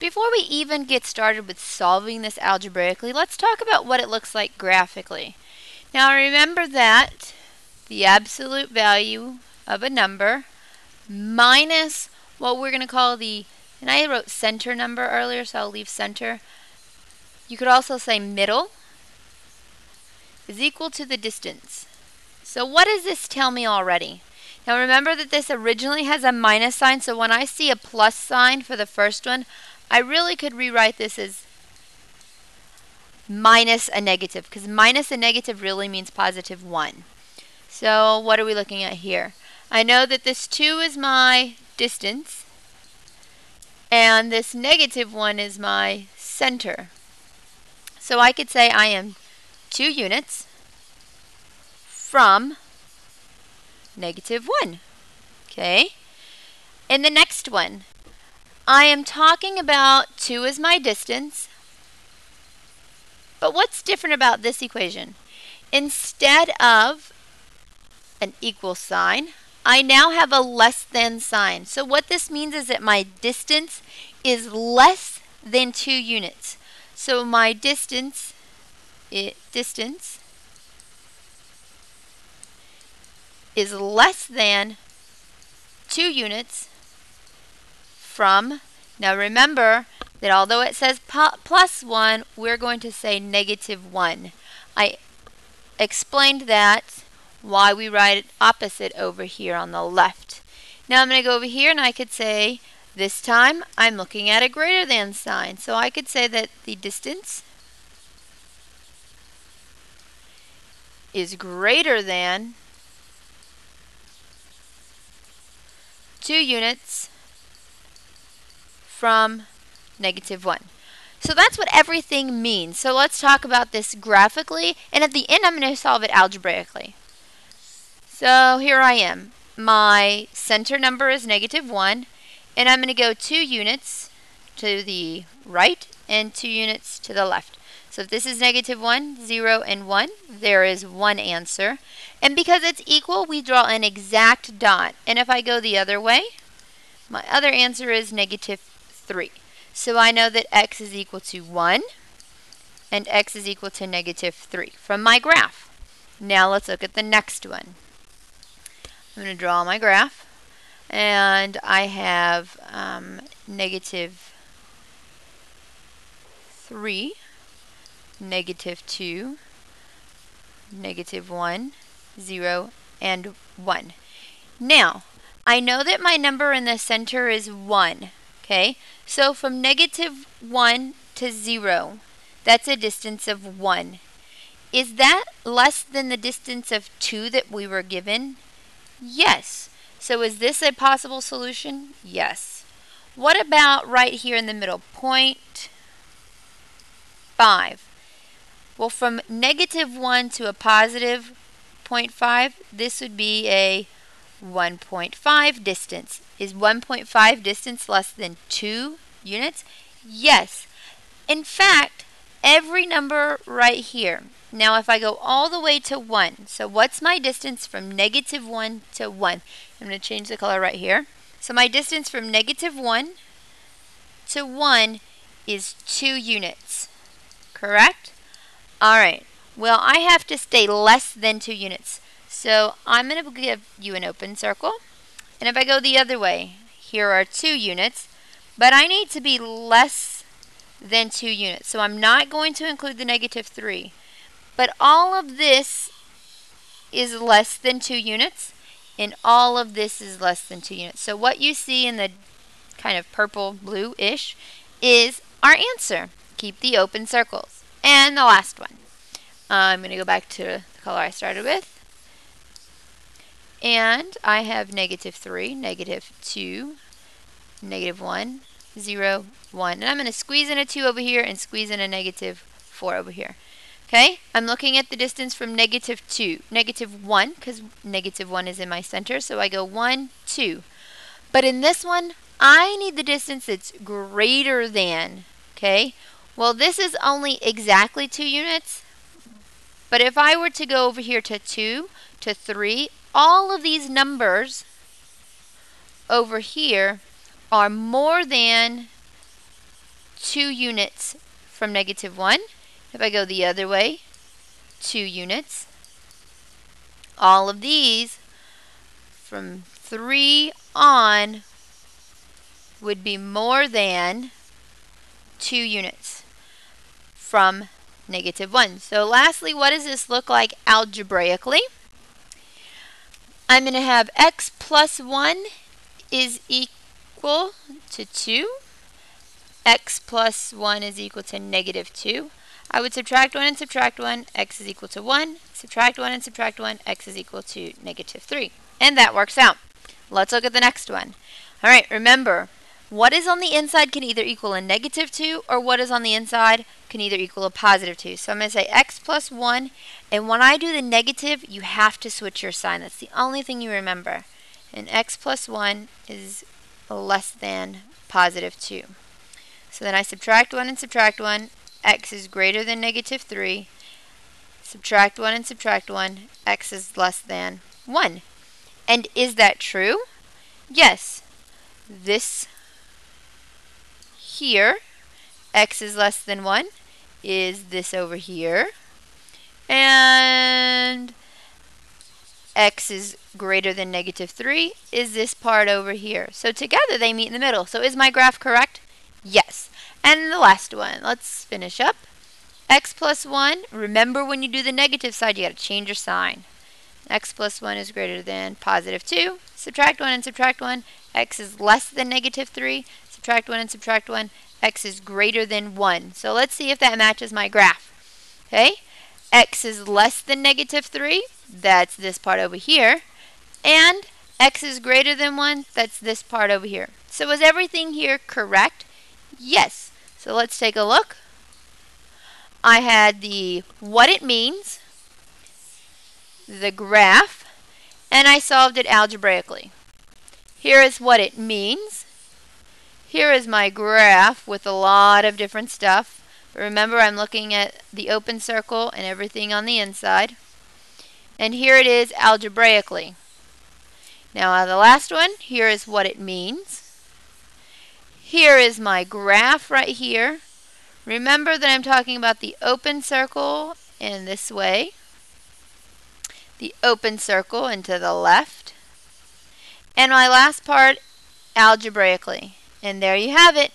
Before we even get started with solving this algebraically, let's talk about what it looks like graphically. Now remember that the absolute value of a number minus what we're going to call the, and I wrote center number earlier, so I'll leave center. You could also say middle is equal to the distance. So what does this tell me already? Now remember that this originally has a minus sign, so when I see a plus sign for the first one, I really could rewrite this as minus a negative, because minus a negative really means positive 1. So what are we looking at here? I know that this 2 is my distance, and this negative 1 is my center. So I could say I am 2 units from negative 1. Okay? In the next one, I am talking about 2 as my distance. But what's different about this equation? Instead of an equal sign, I now have a less than sign. So what this means is that my distance is less than 2 units. So my distance is less than 2 units from, now remember that although it says plus 1, we're going to say negative 1. I explained that why we write it opposite over here on the left. Now I'm going to go over here and I could say this time I'm looking at a greater than sign. So I could say that the distance is greater than 2 units from negative 1. So that's what everything means. So let's talk about this graphically, and at the end I'm going to solve it algebraically. So here I am. My center number is negative 1, and I'm going to go 2 units to the right and 2 units to the left. So if this is negative 1, 0, and 1, there is one answer. And because it's equal, we draw an exact dot. And if I go the other way, my other answer is negative 3. So I know that x is equal to 1 and x is equal to negative 3 from my graph. Now let's look at the next one. I'm going to draw my graph, and I have negative 3, negative 2, negative 1, 0, and 1. Now, I know that my number in the center is 1. Okay, so from negative 1 to 0, that's a distance of 1. Is that less than the distance of 2 that we were given? Yes. So is this a possible solution? Yes. What about right here in the middle, 0.5? Well, from negative 1 to a positive 0.5, this would be a 1.5 distance. Is 1.5 distance less than 2 units? Yes. In fact, every number right here. Now if I go all the way to 1, so what's my distance from negative 1 to 1? I'm going to change the color right here. So my distance from negative 1 to 1 is 2 units. Correct? Alright. Well, I have to stay less than 2 units. So I'm going to give you an open circle. And if I go the other way, here are 2 units. But I need to be less than 2 units. So I'm not going to include the negative 3. But all of this is less than 2 units. And all of this is less than 2 units. So what you see in the kind of purple blue-ish is our answer. Keep the open circles. And the last one. I'm going to go back to the color I started with. And I have negative 3, negative 2, negative 1, 0, 1. And I'm going to squeeze in a 2 over here and squeeze in a negative 4 over here. Okay? I'm looking at the distance from negative 2, negative 1, because negative 1 is in my center. So I go 1, 2. But in this one, I need the distance that's greater than. Okay? Well, this is only exactly 2 units. But if I were to go over here to 2, to 3, all of these numbers over here are more than 2 units from -1. If I go the other way, 2 units. All of these from 3 on would be more than 2 units from -1. So lastly, what does this look like algebraically? I'm going to have x plus 1 is equal to 2. X plus 1 is equal to -2. I would subtract 1 and subtract 1, x is equal to 1. Subtract 1 and subtract 1, x is equal to -3. And that works out. Let's look at the next one. All right, remember, what is on the inside can either equal a -2, or what is on the inside can either equal a +2. So I'm going to say x plus 1, and when I do the negative, you have to switch your sign. That's the only thing you remember. And x plus 1 is less than +2. So then I subtract 1 and subtract 1, x is greater than -3. Subtract 1 and subtract 1, x is less than 1. And is that true? Yes. This here, x is less than 1, is this over here. And x is greater than -3 is this part over here. So together they meet in the middle. So is my graph correct? Yes. And the last one, let's finish up. X plus 1, remember when you do the negative side, you got to change your sign. X plus 1 is greater than +2. Subtract 1 and subtract 1, x is less than -3. Subtract 1 and subtract 1, x is greater than 1. So let's see if that matches my graph. Okay, x is less than -3, that's this part over here. And x is greater than 1, that's this part over here. So is everything here correct? Yes. So let's take a look. I had the what it means, the graph, and I solved it algebraically. Here is what it means. Here is my graph with a lot of different stuff. Remember, I'm looking at the open circle and everything on the inside. And here it is algebraically. Now the last one, here is what it means. Here is my graph right here. Remember that I'm talking about the open circle in this way, the open circle and to the left, and my last part algebraically. And there you have it.